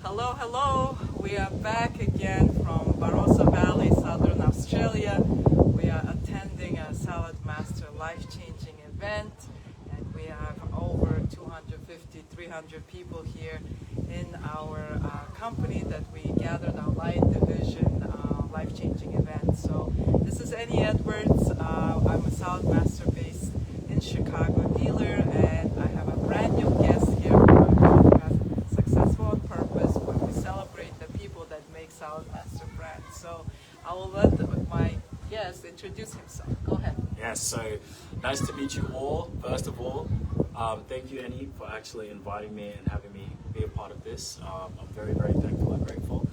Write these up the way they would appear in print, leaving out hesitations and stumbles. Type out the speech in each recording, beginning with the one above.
Hello, hello. We are back again from Barossa Valley, Southern Australia. We are attending a Saladmaster life-changing event, and we have over 250, 300 people here in our company that we gathered our Lion Division life-changing event. So this is Annie Edwards. I'm a Saladmaster based in Chicago dealer, and I have a brand new guest here for my podcast, Successful on Purpose, where we celebrate the people that make Saladmaster brand. So I will let my guest introduce himself. Go ahead. Yes, so nice to meet you all. First of all, thank you, Annie, for actually inviting me and having me be a part of this. I'm very, very thankful and grateful.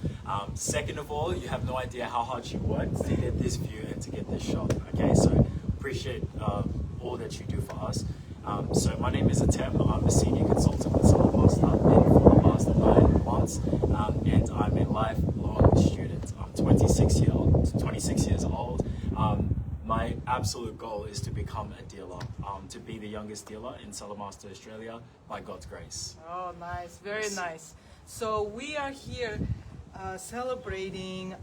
Second of all, you have no idea how hard she worked to get this view and to get this shot. Okay, so appreciate all that you do for us. So my name is Atem. I'm a senior consultant with Saladmaster for the last 9 months, and I'm a lifelong student. I'm 26 years old. My absolute goal is to become a dealer, to be the youngest dealer in Saladmaster Australia by God's grace. Oh, nice. Very nice. So we are here celebrating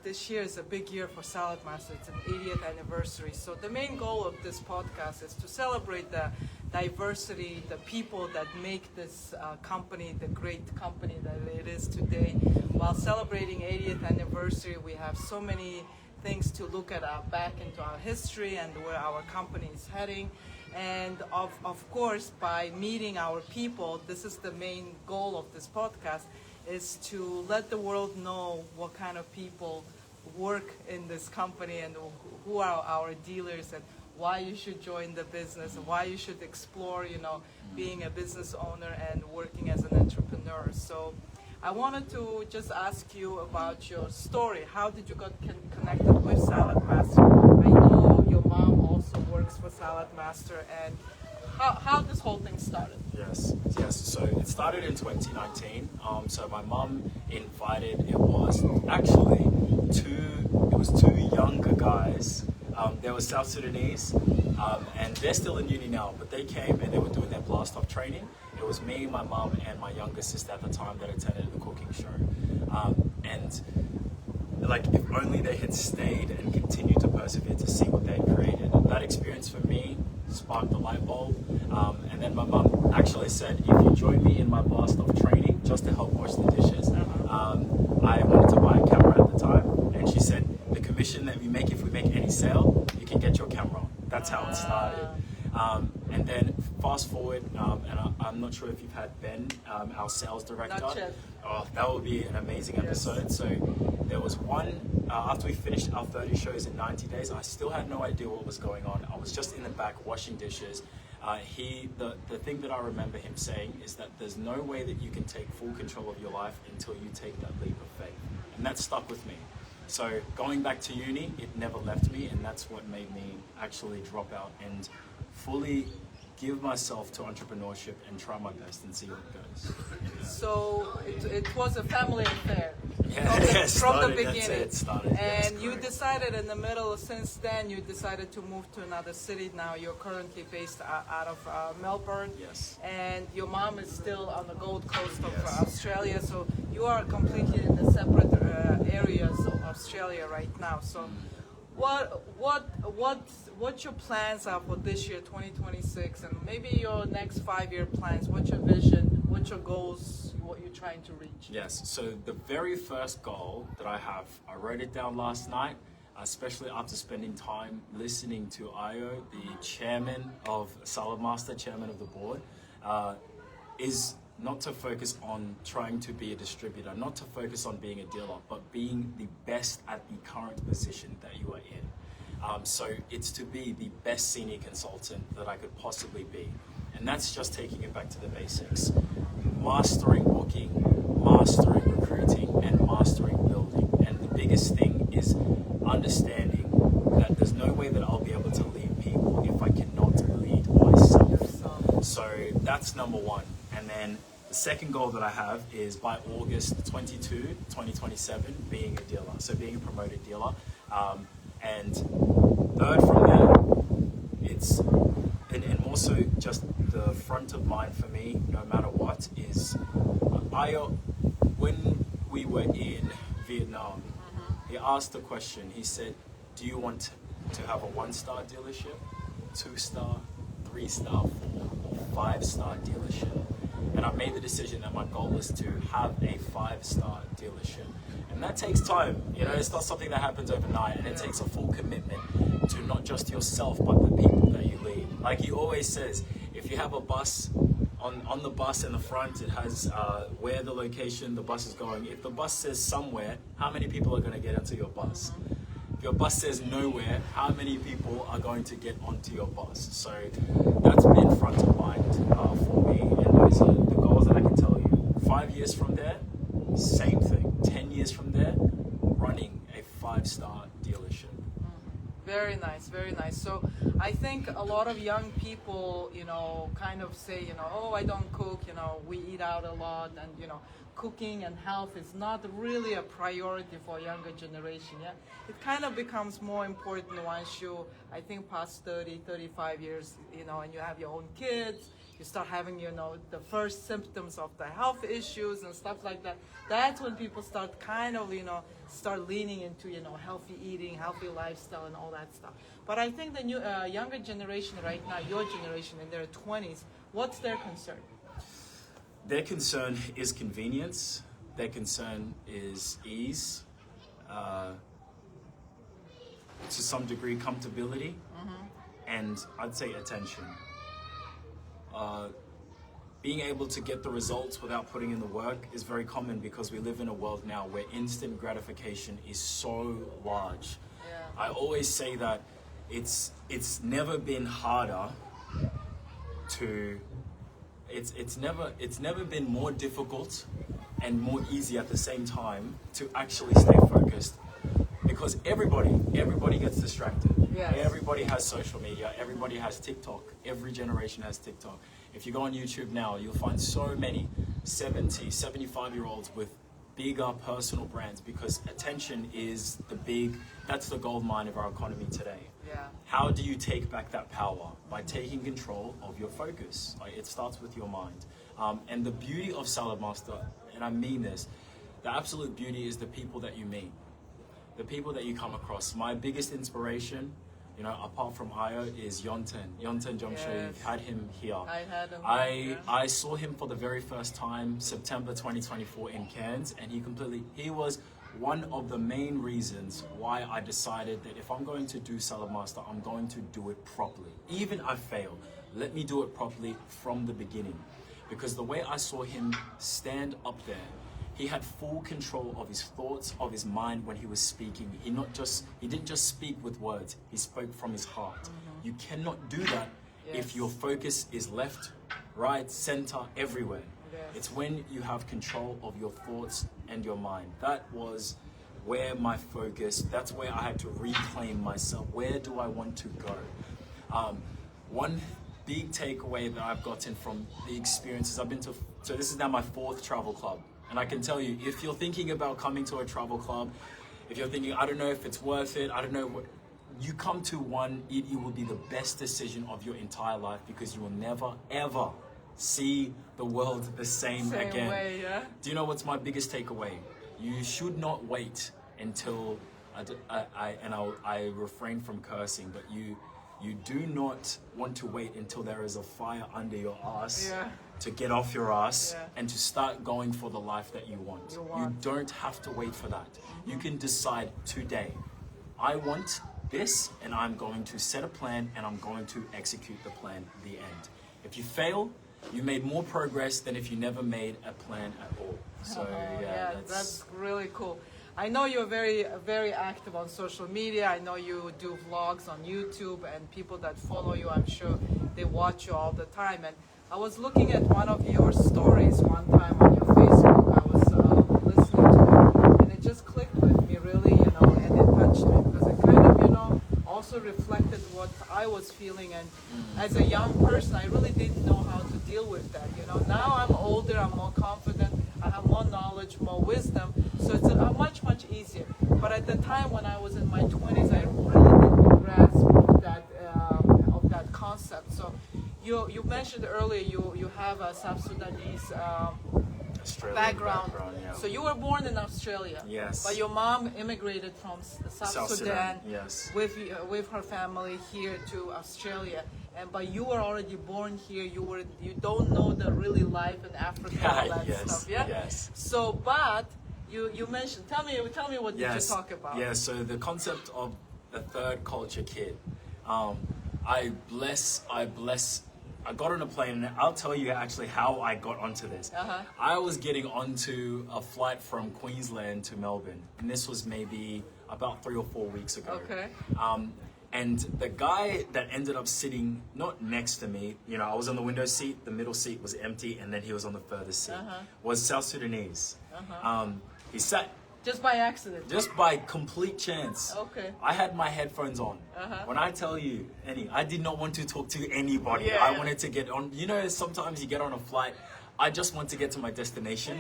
this year is a big year for Saladmaster. It's an 80th anniversary. So the main goal of this podcast is to celebrate the diversity, the people that make this company the great company that it is today. While celebrating 80th anniversary, we have so many things to look at back into our history and where our company is heading. And of course, by meeting our people, this is the main goal of this podcast, is to let the world know what kind of people work in this company and who are our dealers and why you should join the business and why you should explore, being a business owner and working as an entrepreneur. So I wanted to just ask you about your story. How did you get connected with Saladmaster? I know your mom also works for Saladmaster, and how this whole thing started. Yes. So it started in 2019. So my mum invited. It was two younger guys. They were South Sudanese, and they're still in uni now. But they came and they were doing their blast off training. It was me, my mum, and my younger sister at the time that attended the cooking show. And if only they had stayed and continued to persevere to see what they had created. That experience for me sparked the light bulb. And then my mum actually said, if you join me in my blast off training just to help wash the dishes, I wanted to buy a camera at the time. And she said, the commission that we make, if we make any sale, you can get your camera. That's how it started. And then fast forward, and I'm not sure if you've had Ben, our sales director. Not yet. Oh, that would be an amazing episode. So there was one, after we finished our 30 shows in 90 days, I still had no idea what was going on. I was just in the back washing dishes. The thing that I remember him saying is that there's no way that you can take full control of your life until you take that leap of faith. And that stuck with me. So going back to uni, it never left me, and that's what made me actually drop out and fully give myself to entrepreneurship and try my best and see what goes. So it was a family affair from the beginning. It started. And you decided in the middle, since then you decided to move to another city. Now you're currently based out of Melbourne. Yes. And your mom is still on the Gold Coast of Australia. So you are completely in the separate areas of Australia right now. So what your plans are for this year, 2026, and maybe your next 5-year plans? What's your vision? What's your goals? What you're trying to reach? Yes. So the very first goal that I have, I wrote it down last night, especially after spending time listening to Io, the chairman of Saladmaster, chairman of the board, is not to focus on trying to be a distributor, not to focus on being a dealer, but being the best at the current position that you are in. So it's to be the best senior consultant that I could possibly be. And that's just taking it back to the basics. Mastering booking, mastering recruiting, and mastering building. And the biggest thing is understanding that there's no way that I'll be able to lead people if I cannot lead myself. So that's number one. And then the second goal that I have is by August 22, 2027, being a dealer. So being a promoted dealer. And third from there, it's, and also just the front of mind for me, no matter what, is when we were in Vietnam, he asked the question. He said, do you want to have a 1-star dealership, 2-star, 3-star, 4 or 5-star dealership? And I made the decision that my goal is to have a 5-star dealership. And that takes time. You know, it's not something that happens overnight, and it takes a full commitment to not just yourself, but the people that you lead. Like he always says, if you have a bus, on the bus in the front, it has where the location the bus is going. If the bus says somewhere, how many people are going to get into your bus? If your bus says nowhere, how many people are going to get onto your bus? So that's been front of mind for me, and those are the goals that I can tell you. 5 years from there, same thing. 10 years from there, running a 5-star dealership. Very nice, very nice. So I think a lot of young people, you know, kind of say, you know, oh, I don't cook, you know, we eat out a lot, and, you know, cooking and health is not really a priority for younger generation. Yeah, it kind of becomes more important once you, I think, past 30, 35 years, you know, and you have your own kids, you start having, you know, the first symptoms of the health issues and stuff like that. That's when people start kind of, you know, start leaning into, you know, healthy eating, healthy lifestyle and all that stuff. But I think the new younger generation right now, your generation in their 20s, what's their concern? Their concern is convenience. Their concern is ease. To some degree, comfortability. And I'd say attention. Being able to get the results without putting in the work is very common because we live in a world now where instant gratification is so large. Yeah. I always say that it's never been harder to it's never been more difficult and more easy at the same time to actually stay focused, because everybody gets distracted. Yes. Everybody has social media, everybody has TikTok, every generation has TikTok. If you go on YouTube now, you'll find so many 70, 75-year-olds with bigger personal brands, because attention is that's the gold mine of our economy today. Yeah. How do you take back that power? By taking control of your focus. Like, it starts with your mind. And the beauty of Saladmaster, and I mean this, the absolute beauty is the people that you meet, the people that you come across. My biggest inspiration, you know, apart from Io, is Yonten Jomsho. Yes. You've had him here. I had him. I saw him for the very first time September 2024 in Cairns, and he was one of the main reasons why I decided that if I'm going to do Saladmaster, I'm going to do it properly. Even I fail, let me do it properly from the beginning. Because the way I saw him stand up there, he had full control of his thoughts, of his mind when he was speaking. He didn't just speak with words, he spoke from his heart. You cannot do that if your focus is left, right, center, everywhere. Yes. It's when you have control of your thoughts and your mind. That was where my focus, that's where I had to reclaim myself. Where do I want to go? One big takeaway that I've gotten from the experiences I've been to, so this is now my 4th travel club. And I can tell you, if you're thinking about coming to a travel club, if you're thinking, I don't know if it's worth it, I don't know what, you come to one, it will be the best decision of your entire life, because you will never, ever see the world the same again. Way, yeah? Do you know what's my biggest takeaway? You should not wait until, I refrain from cursing, but you do not want to wait until there is a fire under your ass to get off your ass and to start going for the life that you want. You don't have to wait for that. You can decide today, I want this, and I'm going to set a plan and I'm going to execute the plan, the end. If you fail, you made more progress than if you never made a plan at all. So that's really cool. I know you're very, very active on social media. I know you do vlogs on YouTube, and people that follow you, I'm sure they watch you all the time. And I was looking at one of your stories one time on your Facebook. I was listening to it, and it just clicked with me really, you know, and it touched me, because it kind of, you know, also reflected what I was feeling. And as a young person, I really didn't know how to deal with that. You know, now I'm older, I'm more confident, I have more knowledge, more wisdom, so it's much easier. But at the time when I was in my 20s, I really didn't grasp of that concept. So you mentioned earlier you have a South Sudanese background. Yeah. So you were born in Australia. Yes. But your mom immigrated from South Sudan. Yes. With her family here to Australia. But you were already born here. You don't know the really life in Africa and all that Yes. stuff. Yeah. Yes. So, but you mentioned. Tell me what did you talk about? Yeah. So the concept of the third culture kid. I got on a plane, and I'll tell you actually how I got onto this. I was getting onto a flight from Queensland to Melbourne, and this was maybe about 3 or 4 weeks ago. Okay. And the guy that ended up sitting not next to me, you know, I was on the window seat, the middle seat was empty, and then he was on the furthest seat, was South Sudanese. He sat just by accident. just by complete chance. Okay. I had my headphones on. When I tell you, I did not want to talk to anybody. Yeah. I wanted to get on. You know, sometimes you get on a flight, I just want to get to my destination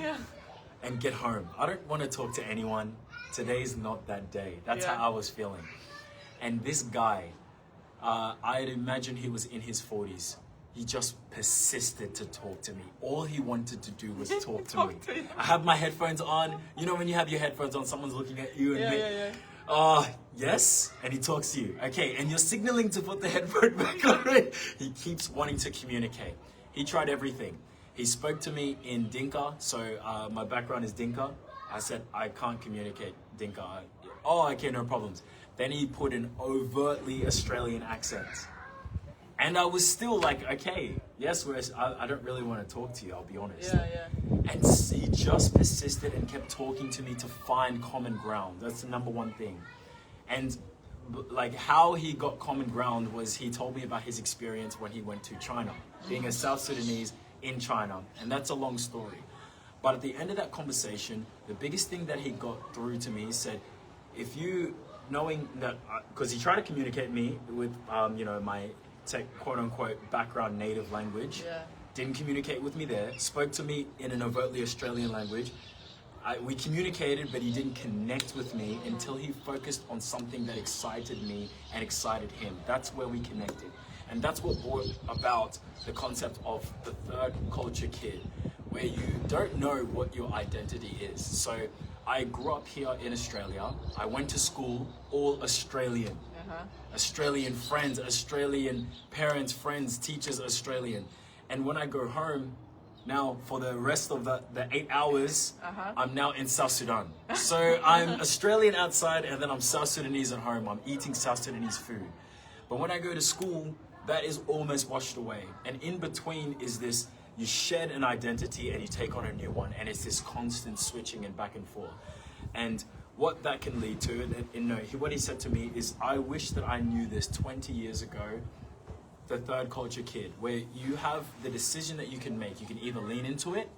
and get home. I don't want to talk to anyone. Today's not that day. That's how I was feeling. And this guy, I'd imagine he was in his 40s. He just persisted to talk to me. All he wanted to do was talk to me. I have my headphones on. You know when you have your headphones on, someone's looking at you and yes, and he talks to you. Okay, and you're signaling to put the headphone back on. He keeps wanting to communicate. He tried everything. He spoke to me in Dinka, so my background is Dinka. I said, I can't communicate Dinka. Okay, no problems. Then he put an overtly Australian accent. And I was still like, okay, yes, I don't really want to talk to you, I'll be honest. And he just persisted and kept talking to me to find common ground. That's the number one thing. And like how he got common ground was he told me about his experience when he went to China, being a South Sudanese in China. And that's a long story. But at the end of that conversation, the biggest thing that he got through to me, he said, if you, knowing that, because he tried to communicate me with, you know, my quote unquote background native language, didn't communicate with me there, spoke to me in an overtly Australian language. We communicated, but he didn't connect with me until he focused on something that excited me and excited him. That's where we connected. And that's what brought about the concept of the third culture kid, where you don't know what your identity is. So I grew up here in Australia. I went to school, all Australian. Australian friends, Australian parents, friends, teachers, Australian. And when I go home, now for the rest of the 8 hours, I'm now in South Sudan. So I'm Australian outside and then I'm South Sudanese at home. I'm eating South Sudanese food. But when I go to school, that is almost washed away. And in between is this, you shed an identity and you take on a new one. And it's this constant switching and back and forth. And what that can lead to, what he said to me is, I wish that I knew this 20 years ago, the third culture kid, where you have the decision that you can make. You can either lean into it,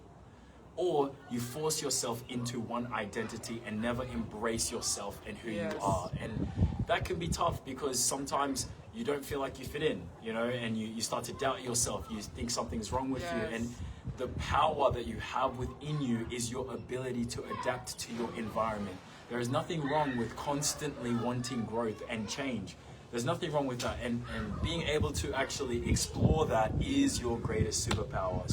or you force yourself into one identity and never embrace yourself and who you are. And that can be tough because sometimes you don't feel like you fit in, you know, and you start to doubt yourself. You think something's wrong with you. And the power that you have within you is your ability to adapt to your environment. There is nothing wrong with constantly wanting growth and change. There's nothing wrong with that. And being able to actually explore that is your greatest superpower.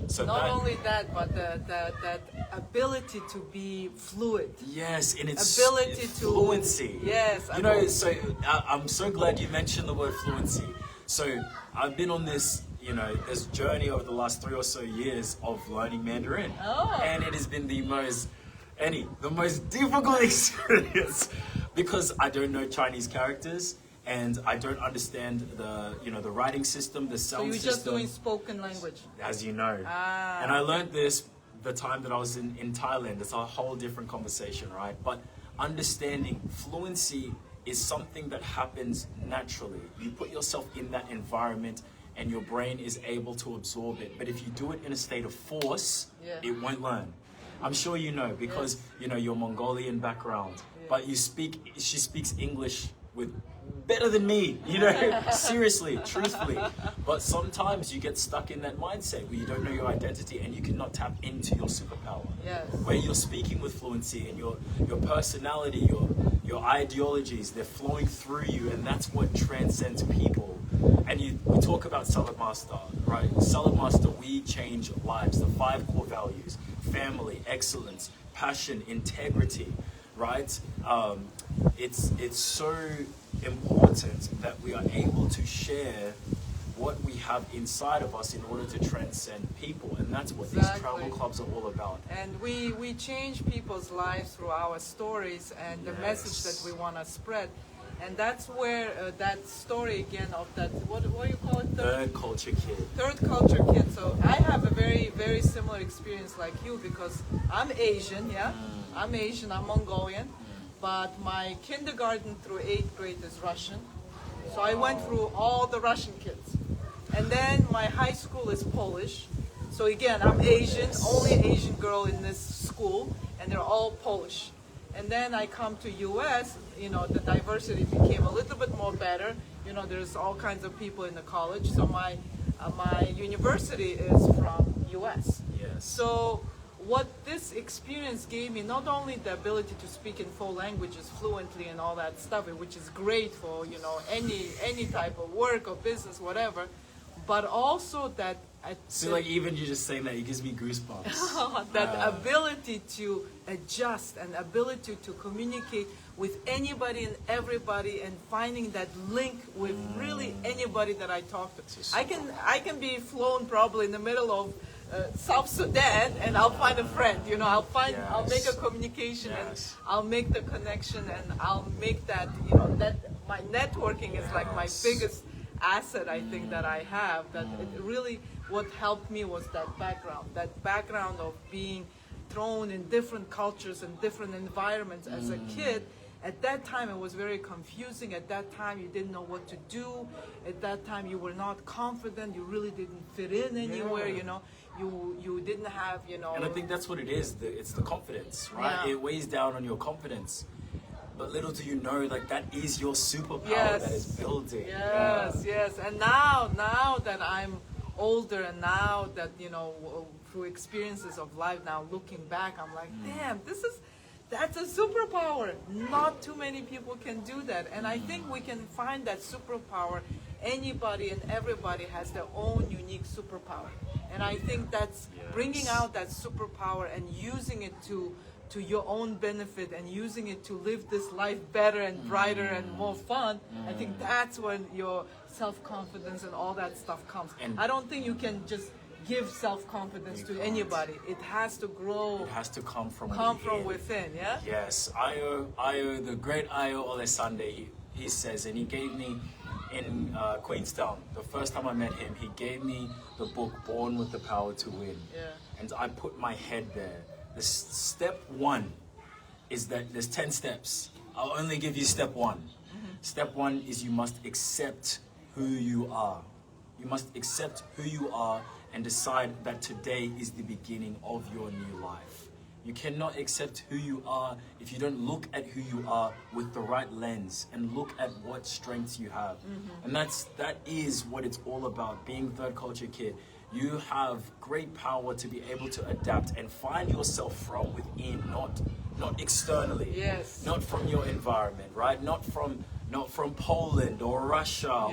So not only that, but that ability to be fluid. Yes, in its ability fluency. Yes. You know, so I'm so glad you mentioned the word fluency. So I've been on this, you know, this journey over the last 3 or so years of learning Mandarin. And it has been the most difficult experience because I don't know Chinese characters and I don't understand the writing system, the sound system. So you're just doing spoken language? As you know. And I learned this the time that I was in Thailand. It's a whole different conversation, right? But understanding fluency is something that happens naturally. You put yourself in that environment and your brain is able to absorb it. But if you do it in a state of force, it won't learn. I'm sure you know because you know your Mongolian background, but she speaks English with better than me, you know, seriously, truthfully. But sometimes you get stuck in that mindset where you don't know your identity and you cannot tap into your superpower. Where you're speaking with fluency and your personality, your ideologies, they're flowing through you, and that's what transcends people. And we talk about Saladmaster, right? Saladmaster, we change lives, the 5 core values. family, excellence, passion, integrity, right? It's so important that we are able to share what we have inside of us in order to transcend people, and that's what these travel clubs are all about. And we change people's lives through our stories and the message that we want to spread. And that's where that story again of that, what do you call it? Third culture kid. Third culture kid. So I have a very similar experience like you, because I'm Asian, I'm Asian, I'm Mongolian, but my kindergarten through 8th grade is Russian. So I went through all the Russian kids. And then my high school is Polish. So again, I'm Asian, only Asian girl in this school, and they're all Polish. And then I come to US, you know, the diversity became a little bit more better. You know, there's all kinds of people in the college. So my university is from US. Yes. So what this experience gave me, not only the ability to speak in 4 languages fluently and all that stuff, which is great for, you know, any type of work or business, whatever, but also that so like even you just saying that, it gives me goosebumps. that ability to adjust and ability to communicate with anybody and everybody and finding that link with really anybody that I talk to. I can be flown probably in the middle of South Sudan and I'll find a friend, you know, I'll make a communication and I'll make the connection and I'll make that, you know, that my networking is like my biggest asset, I think, that I have. That it really, what helped me was that background of being thrown in different cultures and different environments as a kid. At that time it was very confusing. At that time you didn't know what to do. At that time you were not confident. You really didn't fit in anywhere, you know. You didn't have, you know. And I think that's what it is. It's the confidence, right? It weighs down on your confidence. But little do you know, like that is your superpower that is building. Yes. And now that I'm older and now that, you know, through experiences of life now looking back, I'm like, damn, that's a superpower. Not too many people can do that. And I think we can find that superpower. Anybody and everybody has their own unique superpower. And I think that's bringing out that superpower and using it to your own benefit and using it to live this life better and brighter and more fun. I think that's when your self-confidence and all that stuff comes. And I don't think you can just give self-confidence to anybody. It has to grow. It has to come from within, yeah? Yes. Io, the great Io Olesande, he says, and he gave me in Queenstown, the first time I met him, he gave me the book Born with the Power to Win. And I put my head there. The step 1 is that there's 10 steps. I'll only give you step 1. Step 1 is you must accept who you are. You must accept who you are and decide that today is the beginning of your new life. You cannot accept who you are if you don't look at who you are with the right lens and look at what strengths you have. And that is what it's all about, being third culture kid. You have great power to be able to adapt and find yourself from within, not externally. Not from your environment, right? Not from Poland or Russia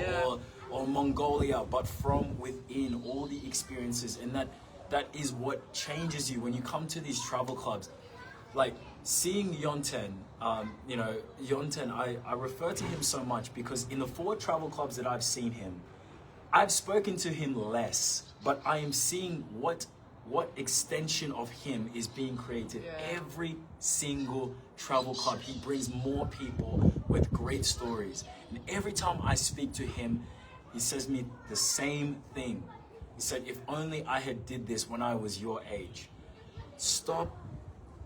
or Mongolia, but from within, all the experiences. And that is what changes you when you come to these travel clubs. Like seeing Yonten, you know, Yonten, I refer to him so much because in the 4 travel clubs that I've seen him, I've spoken to him less, but I am seeing what extension of him is being created. Every single travel club, he brings more people with great stories. And every time I speak to him, he says me the same thing. He said, if only I had did this when I was your age. Stop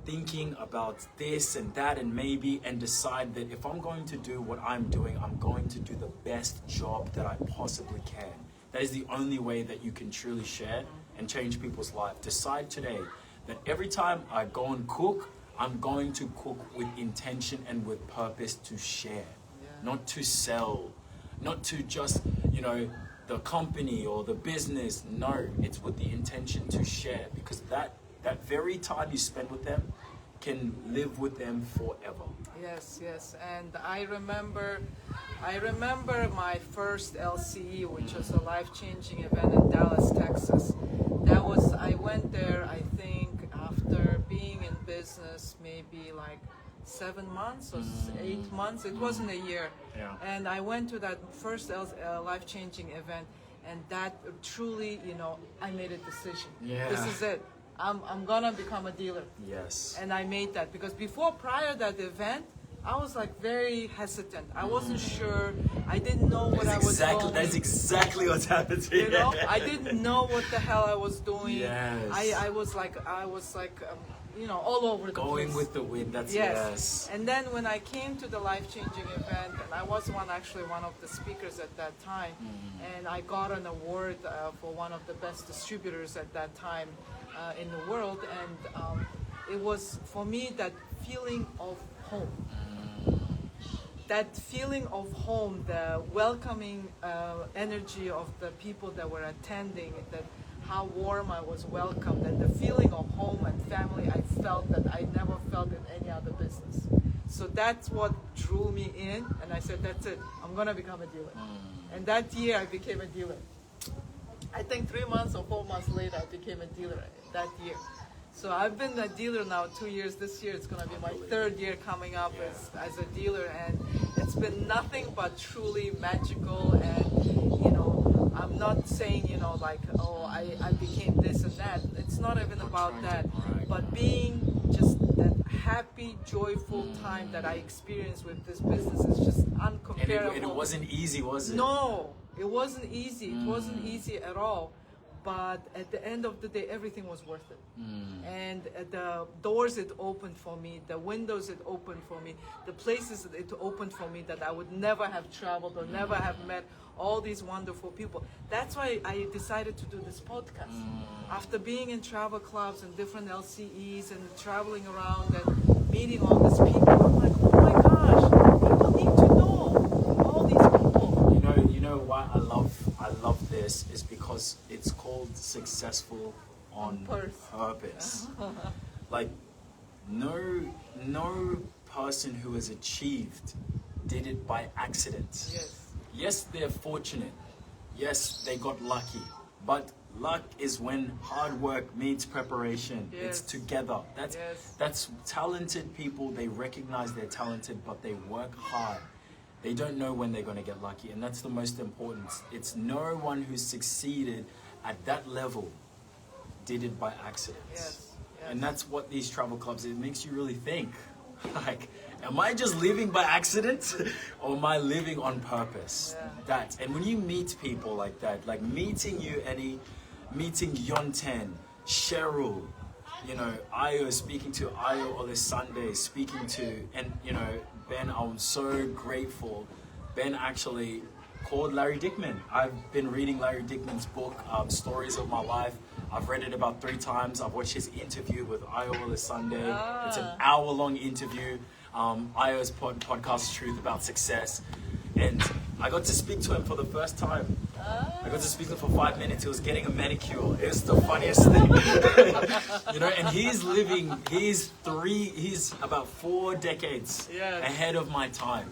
thinking about this and that and maybe, and decide that if I'm going to do what I'm doing, I'm going to do the best job that I possibly can. That is the only way that you can truly share and change people's life. Decide today that every time I go and cook, I'm going to cook with intention and with purpose to share, not to sell, not to just, you know, the company or the business. No, it's with the intention to share, because that very time you spend with them can live with them forever. Yes. And I remember my first LCE, which was a life-changing event in Dallas, Texas. I went there, I think, after business maybe like 7 months or 8 months. It wasn't a year. Yeah. And I went to that first life-changing event, and that truly, you know, I made a decision. Yeah. This is it. I'm gonna become a dealer. Yes. And I made that because prior that event, I was like very hesitant. I wasn't sure. I didn't know what I was doing. That's exactly what's happened to you. You know, I didn't know what the hell I was doing. Yes. I was like, you know, all over the place. Going with the wind. That's yes. And then when I came to the life-changing event, and I was one of the speakers at that time, and I got an award for one of the best distributors at that time in the world, and it was for me that feeling of home. That feeling of home, the welcoming energy of the people that were attending, that how warm I was welcomed, and the feeling of home and family I felt that I never felt in any other business. So that's what drew me in, and I said, that's it, I'm going to become a dealer. And that year I became a dealer. I think 3 months or 4 months later I became a dealer that year. So I've been a dealer now 2 years. This year it's going to be my 3rd year coming up as a dealer, and it's been nothing but truly magical. And you know, I'm not saying, you know, like, oh, I became this and that. It's not even about that, but being just that happy, joyful time that I experienced with this business is just uncomparable. And it wasn't easy, was it? No, it wasn't easy. It wasn't easy at all. But at the end of the day, everything was worth it. And the doors it opened for me, the windows it opened for me, the places that it opened for me that I would never have traveled or never have met all these wonderful people. That's why I decided to do this podcast. After being in travel clubs and different LCEs and traveling around and meeting all these people, I'm like, oh my gosh, people need to know all these people. You know why I love this is because it's called successful on purpose. Like no person who has achieved did it by accident. Yes, they're fortunate. Yes, they got lucky. But luck is when hard work meets preparation. It's together. That's talented people. They recognize they're talented, but they work hard. They don't know when they're going to get lucky, and that's the most important. It's no one who's succeeded at that level did it by accident. And that's what these travel clubs, it makes you really think, like, am I just living by accident or am I living on purpose? And when you meet people like that, like meeting you, Eddie, meeting Yonten, Cheryl, you know, Ayo, speaking to Ayo on this Sunday, speaking to, and you know, Ben, I'm so grateful. Ben actually called Larry Dickman. I've been reading Larry Dickman's book, Stories of My Life. I've read it about 3 times. I've watched his interview with Ayo this Sunday. It's an hour-long interview. Ayo's podcast, Truth About Success. And I got to speak to him for the first time. I got to speak to him for 5 minutes. He was getting a manicure. It was the funniest thing. You know, and he's about 4 decades ahead of my time.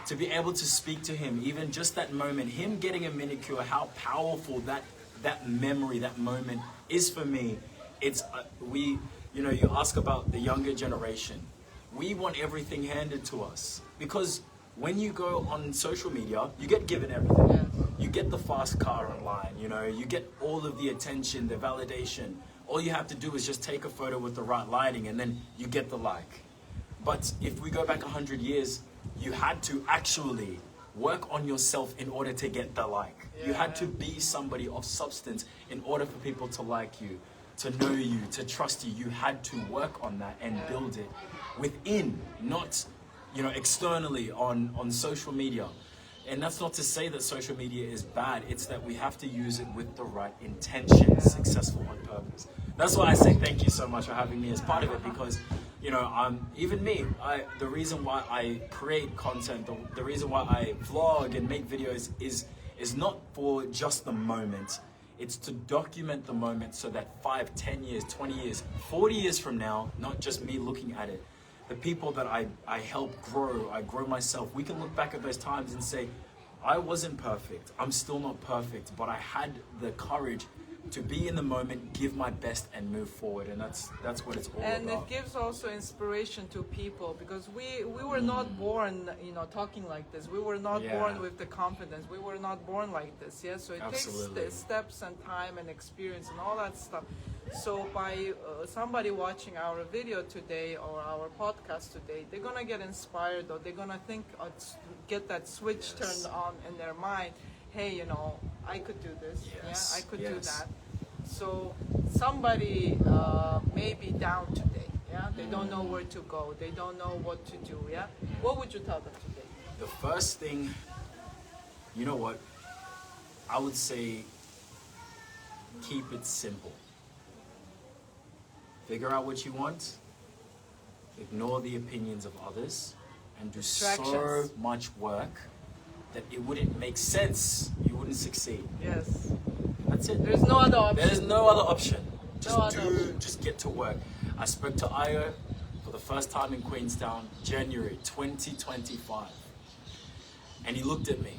To be able to speak to him, even just that moment, him getting a manicure, how powerful that memory, that moment is for me. It's, you know, you ask about the younger generation. We want everything handed to us because when you go on social media, you get given everything. You get the fast car online, you know, you get all of the attention, the validation. All you have to do is just take a photo with the right lighting and then you get the like. But if we go back 100 years, you had to actually work on yourself in order to get the like. You had to be somebody of substance in order for people to like you, to know you, to trust you. You had to work on that and build it within, not, you know, externally on social media. And that's not to say that social media is bad. It's that we have to use it with the right intention, successful on purpose. That's why I say thank you so much for having me as part of it, because, you know, even me, the reason why I create content, the reason why I vlog and make videos is not for just the moment. It's to document the moment so that 5, 10 years, 20 years, 40 years from now, not just me looking at it, the people that I help grow, I grow myself, we can look back at those times and say, I wasn't perfect, I'm still not perfect, but I had the courage to be in the moment, give my best, and move forward, and that's what it's all about. And it gives also inspiration to people, because we were not born, you know, talking like this. We were not born with the confidence. We were not born like this. Yeah, so it takes the steps and time and experience and all that stuff. So by somebody watching our video today or our podcast today, they're gonna get inspired, or they're gonna think, or get that switch turned on in their mind. Hey, you know, I could do this. Yeah, I could do that. So somebody may be down today. Yeah, they don't know where to go. They don't know what to do. Yeah, what would you tell them today? The first thing, you know what, I would say, keep it simple. Figure out what you want, ignore the opinions of others, and do so much work that it wouldn't make sense. You wouldn't succeed. Yes. That's it. There's no other option. There's no other option. Just get to work. I spoke to Io for the first time in Queenstown, January 2025. And he looked at me.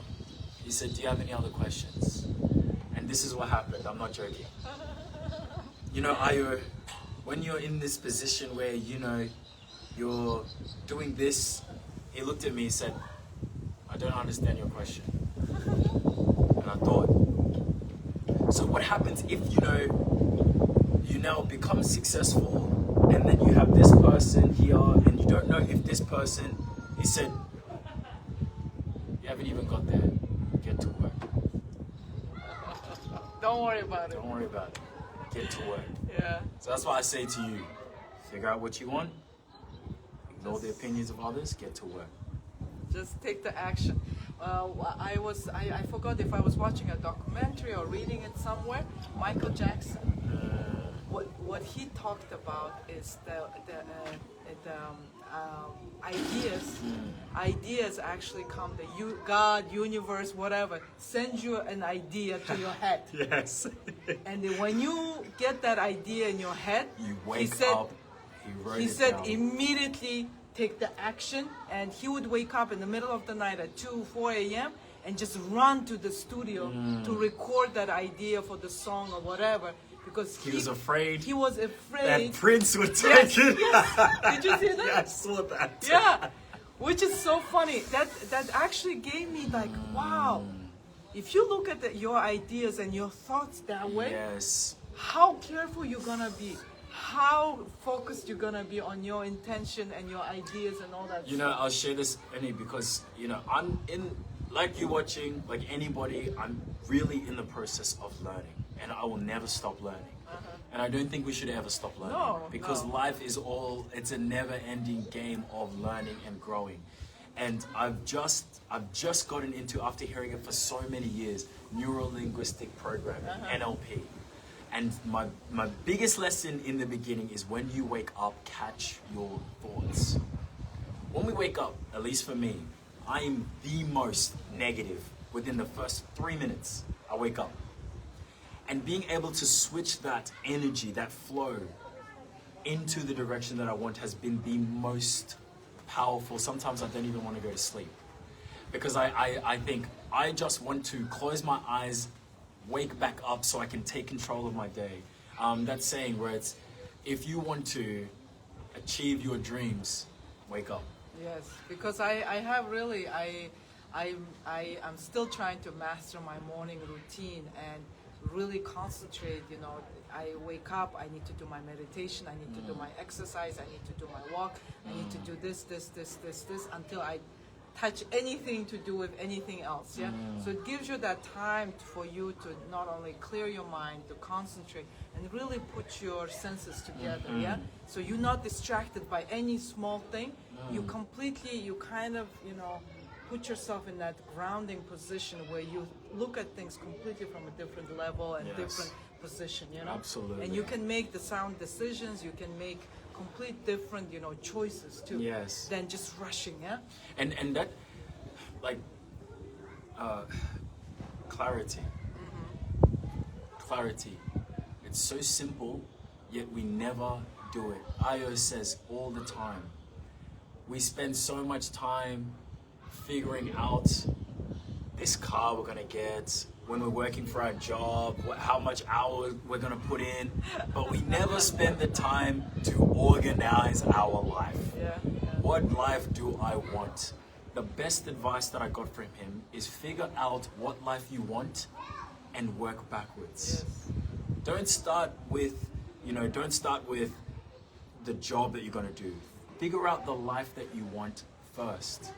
He said, do you have any other questions? And this is what happened. I'm not joking. You know, Io, when you're in this position where, you know, you're doing this, he looked at me and said, I don't understand your question. And I thought, so what happens if, you know, you now become successful and then you have this person here and you don't know if this person, he said, you haven't even got there, get to work. Don't worry about it. Don't worry about it, get to work. Yeah. So that's why I say to you, figure out what you want, ignore the opinions of others, get to work. Just take the action. I forgot if I was watching a documentary or reading it somewhere. Michael Jackson. What he talked about is the ideas. Ideas actually come. God, universe, whatever, sends you an idea to your head. Yes. And then when you get that idea in your head, you wake up. He said immediately take the action, and he would wake up in the middle of the night at 2, 4 a.m. and just run to the studio to record that idea for the song or whatever, because he was afraid. He was afraid that Prince would take it. Yes. Did you see that? Yeah, I saw that. Yeah, which is so funny. That actually gave me like, wow. If you look at your ideas and your thoughts that way, yes, how careful you're gonna be. How focused you're gonna be on your intention and your ideas and all that. You know, I'll share this only because, you know, I'm in, like you watching, like anybody, I'm really in the process of learning, and I will never stop learning. And I don't think we should ever stop learning, because life is it's a never-ending game of learning and growing. And I've just gotten into, after hearing it for so many years, neuro-linguistic programming, NLP. And my biggest lesson in the beginning is when you wake up, catch your thoughts. When we wake up, at least for me, I am the most negative within the first 3 minutes I wake up. And being able to switch that energy, that flow, into the direction that I want has been the most powerful. Sometimes I don't even want to go to sleep, because I think I just want to close my eyes, wake back up so I can take control of my day. That saying where it's, if you want to achieve your dreams, wake up. Yes, because I'm still trying to master my morning routine and really concentrate. You know, I wake up, I need to do my meditation, I need to do my exercise, I need to do my walk, I need to do this until I touch anything to do with anything else. Yeah, so it gives you that time for you to not only clear your mind, to concentrate and really put your senses together. Yeah, so you're not distracted by any small thing. You kind of, you know, put yourself in that grounding position where you look at things completely from a different level and different position, you know. Absolutely. And you can make the sound decisions, you can make complete different, you know, choices too. Yes. Than just rushing, yeah? And that, like, clarity. Clarity. It's so simple, yet we never do it. Io says all the time, we spend so much time figuring out this car we're gonna get, when we're working for our job, how much hours we're gonna put in, but we never spend the time to organize our life. Yeah. What life do I want? The best advice that I got from him is figure out what life you want and work backwards. Yes. Don't start with the job that you're gonna do. Figure out the life that you want first.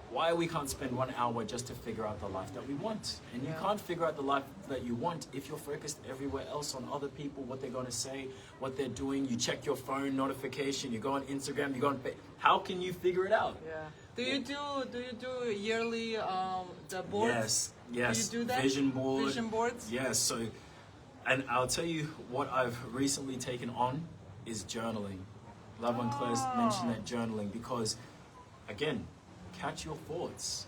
Why we can't spend 1 hour just to figure out the life that we want? And you can't figure out the life that you want if you're focused everywhere else on other people, what they're gonna say, what they're doing. You check your phone notification, you go on Instagram, you go on. How can you figure it out? Yeah. Do you do yearly the boards? Yes. Do you do that? Vision board. Vision boards. Yes. So, and I'll tell you what I've recently taken on is journaling. Love and Claire mentioned that journaling because, again, catch your thoughts.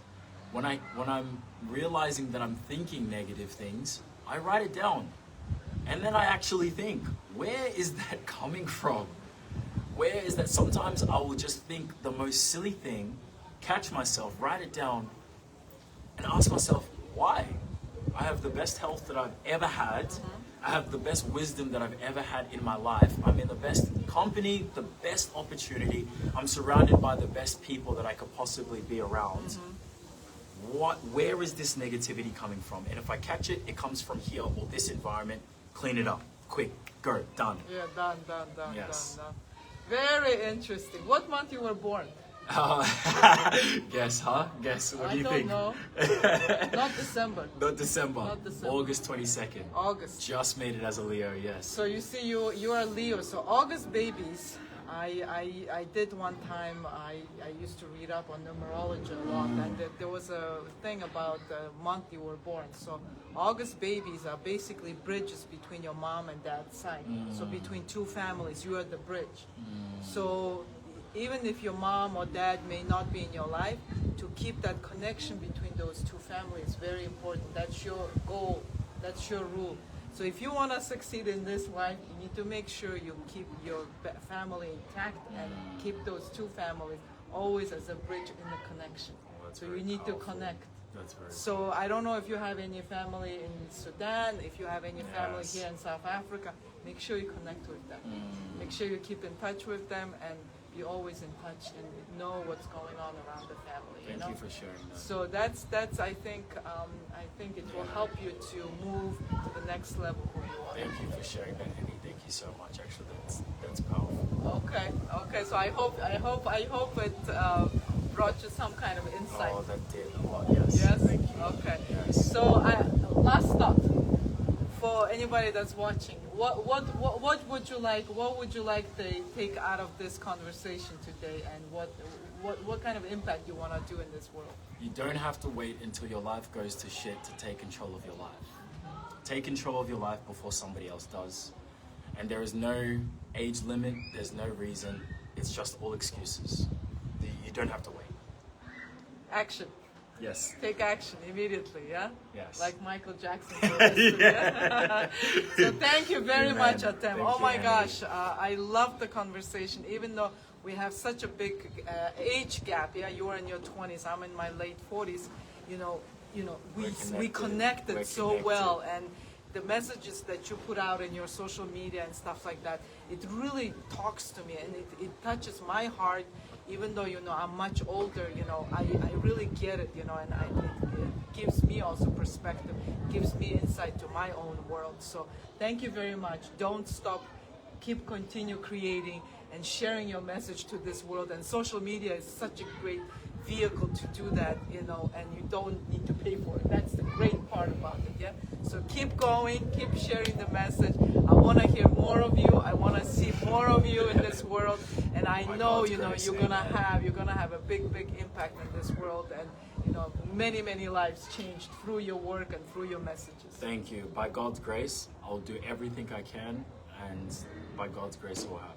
When I'm realizing that I'm thinking negative things, I write it down, and then I actually think, where is that coming from? Where is that? Sometimes I will just think the most silly thing, catch myself, write it down, and ask myself, why? I have the best health that I've ever had. I have the best wisdom that I've ever had in my life. I'm in the best company, the best opportunity. I'm surrounded by the best people that I could possibly be around. Where is this negativity coming from? And if I catch it, it comes from here or this environment. Clean it up, quick, go, done. Yeah, done. Yes. Done. Very interesting. What month you were born? Guess, huh? Guess. What do you think? I don't know. Not December. Not December. Not December. August 22nd. August. Just made it as a Leo, yes. So you see, you are Leo. So August babies. I did one time. I used to read up on numerology a lot, and there was a thing about the month you were born. So August babies are basically bridges between your mom and dad's side. So between two families, you are the bridge. So even if your mom or dad may not be in your life, to keep that connection between those two families is very important. That's your goal. That's your rule. So if you want to succeed in this life, you need to make sure you keep your family intact and keep those two families always as a bridge in the connection. So you need to connect. That's very So I don't know if you have any family in Sudan, if you have any family here in South Africa, make sure you connect with them. Make sure you keep in touch with them and be always in touch and know what's going on around the family. Thank you for sharing that. So that's I think it will help you to move to the next level who you are. Thank you for sharing that, Henny. Thank you so much. Actually, that's powerful. Okay. So I hope it brought you some kind of insight. Oh, that did a lot. Yes. Yes. Thank you. Okay. Yes. So last thought for anybody that's watching. What would you like? What would you like to take out of this conversation today, and what kind of impact you want to do in this world? You don't have to wait until your life goes to shit to take control of your life. Take control of your life before somebody else does. And there is no age limit, there's no reason, it's just all excuses. You don't have to wait. Action. Yes. Take action immediately, yeah? Yes. Like Michael Jackson. Yeah. So thank you very much, Atem. Thank Oh you, my Annie. gosh, I love the conversation, even though we have such a big age gap. Yeah, you are in your 20s, I'm in my late 40s. We connected so well, and the messages that you put out in your social media and stuff like that, it really talks to me and it touches my heart. Even though I'm much older, I really get it, and it gives me also perspective, gives me insight to my own world. So thank you very much. Don't stop. Continue creating and sharing your message to this world. And social media is such a great vehicle to do that, and you don't need to pay for it. That's the great part about it, yeah? So keep going, keep sharing the message. I want to hear more of you. I want to see more of you in this world. And I know, you're gonna have a big impact in this world, and many lives changed through your work and through your messages. Thank you. By God's grace, I'll do everything I can, and by God's grace it will happen.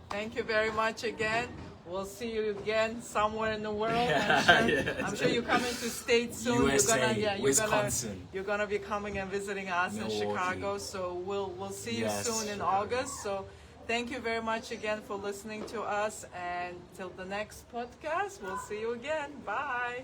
Thank you very much again. We'll see you again somewhere in the world. I'm sure you're coming to States soon. USA, Wisconsin. You're gonna be coming and visiting us in Chicago. So we'll see you soon in August. So thank you very much again for listening to us. And till the next podcast, we'll see you again. Bye.